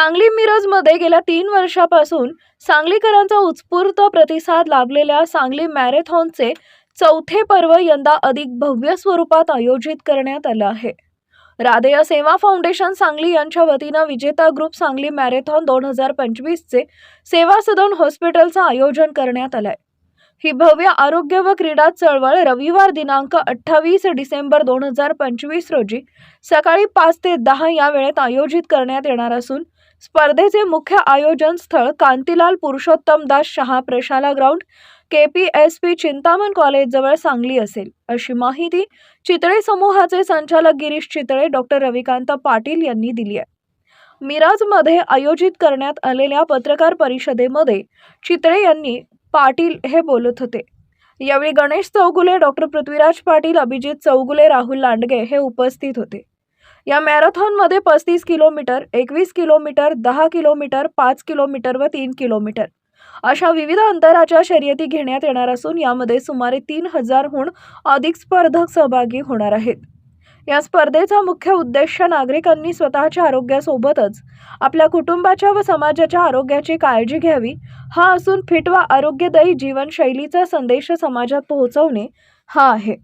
सांगली मिरजमध्ये गेल्या 3 वर्षापासून सांगलीकरांचा उत्स्फूर्त प्रतिसाद लाभलेल्या सांगली मॅरेथॉनचे चौथे पर्व यंदा अधिक भव्य स्वरूपात आयोजित करण्यात आलं आहे. राधेय सेवा फाउंडेशन सांगली यांच्या वतीनं विजेता ग्रुप सांगली मॅरेथॉन 2025चे सेवा सदन हॉस्पिटलचं आयोजन करण्यात आलंय. ही भव्य आरोग्य व क्रीडा चळवळ रविवार दिनांक 28 डिसेंबर 2025 रोजी सकाळी 5 ते 10 या वेळेत आयोजित करण्यात येणार असून स्पर्धेचे मुख्य आयोजन स्थळ कांतीलाल पुरुषोत्तम दास शहा प्रशाला ग्राउंड KPSP चिंतामण कॉलेज जवळ सांगली असेल, अशी माहिती चितळे समूहाचे संचालक गिरीश चितळे डॉक्टर रविकांत पाटील यांनी दिली आहे. मिरजमध्ये आयोजित करण्यात आलेल्या पत्रकार परिषदेमध्ये चितळे यांनी पाटील हे बोलत होते. यावेळी गणेश चौगुले, डॉक्टर पृथ्वीराज पाटील, अभिजित चौगुले, राहुल लांडगे हे उपस्थित होते. या मॅरेथॉनमध्ये 35 किलोमीटर, 21 किलोमीटर, 10 किलोमीटर, 5 किलोमीटर व 3 किलोमीटर अशा विविध अंतराच्या शर्यती घेण्यात येणार असून यामध्ये सुमारे 3000हून अधिक स्पर्धक सहभागी होणार आहेत. या स्पर्धेचा मुख्य उद्देश नागरिकांनी स्वतःच्या आरोग्यासोबतच आपल्या कुटुंबाच्या व समाजाच्या आरोग्याची काळजी घ्यावी हा असून फिट व आरोग्यदायी जीवनशैलीचा संदेश समाजात पोहोचवणे हा आहे.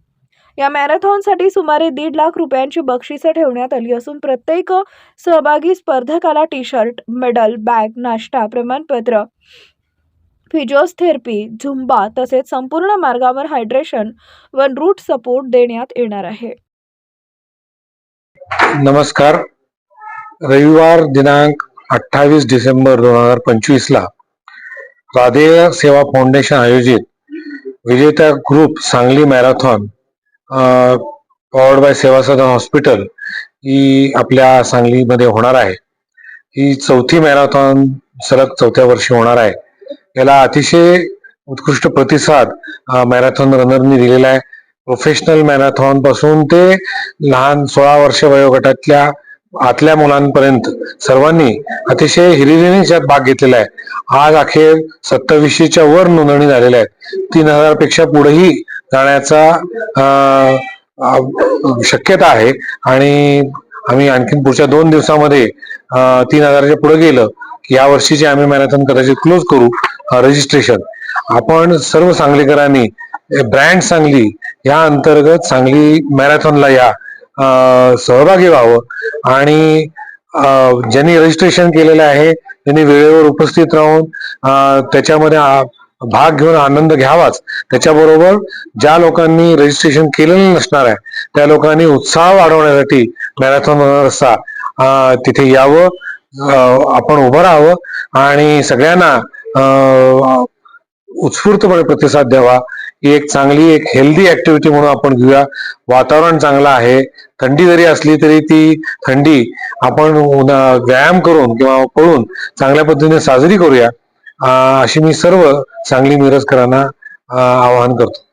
या मॅरेथॉनसाठी सुमारे 1.5 लाख रुपयांची बक्षिसं ठेवण्यात आली असून प्रत्येक सहभागी स्पर्धकाला टी-शर्ट, मेडल, बॅग, नाश्ता, प्रमाणपत्र, फिजिओथेरपी, झुंबा तसेच संपूर्ण मार्गावर हायड्रेशन व रूट सपोर्ट देण्यात येणार आहे. नमस्कार. रविवार दिनांक 28 डिसेंबर 2025 ला राधेय सेवा फाउंडेशन आयोजित विजेता group Sangli marathon powered by सेवा सदन हॉस्पिटल ही आपल्या सांगलीमध्ये होणार आहे. ही चौथी मॅरेथॉन सलग 4थ्या वर्षी होणार आहे. याला अतिशय उत्कृष्ट प्रतिसाद मॅरेथॉन रनरनी दिलेला आहे. प्रोफेशनल मॅरेथॉन पासून ते लहान 16 वर्ष वयोगटातल्या आतल्या मुलांपर्यंत सर्वांनी अतिशय हिरिरीने यात भाग घेतलेला आहे. आज अखेर 2700च्या वर नोंदणी झालेल्या आहेत. 3000 पेक्षा पुढेही जाण्याचा शक्यता आहे आणि आम्ही आणखीन पुढच्या 2 दिवसामध्ये 3000च्या पुढे गेलं की या वर्षीचे आम्ही मॅरेथॉन कदाचित क्लोज करू रजिस्ट्रेशन. आपण सर्व सांगलीकरांनी ब्रँड सांगली या अंतर्गत सांगली मॅरेथॉनला या सहभागी व्हावं आणि ज्यांनी रजिस्ट्रेशन केलेलं आहे त्यांनी वेळेवर उपस्थित राहून त्याच्यामध्ये भाग घेऊन आनंद घ्यावाच. त्याच्याबरोबर ज्या लोकांनी रजिस्ट्रेशन केलेलं नसणार आहे त्या लोकांनी उत्साह वाढवण्यासाठी मॅरेथॉन रस्ता तिथे यावं, आपण उभं राहावं आणि सगळ्यांना उत्स्फूर्तपणे प्रतिसाद द्यावा. ही एक चांगली एक हेल्दी ऍक्टिव्हिटी म्हणून आपण घेऊया. वातावरण चांगलं आहे. थंडी जरी असली तरी ती थंडी आपण व्यायाम करून किंवा पळून चांगल्या पद्धतीने साजरी करूया अशी मी सर्व सांगली मिरजकरांना आवाहन करतो.